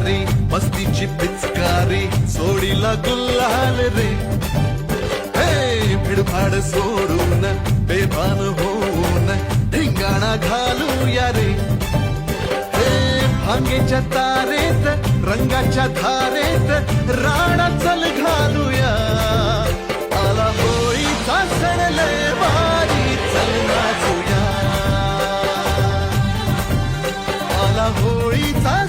रे मस्तीची पिचकारी सोडीला गुल्हाल रे हे भिडभाड सोडून बेभान होऊन धिंगाणा घालूया रे हे भांगेच्या तारेत रंगाच्या धारेत राणा चल घालूया आला होळीचा सण लय भारी चल नाचूया आला होळीचा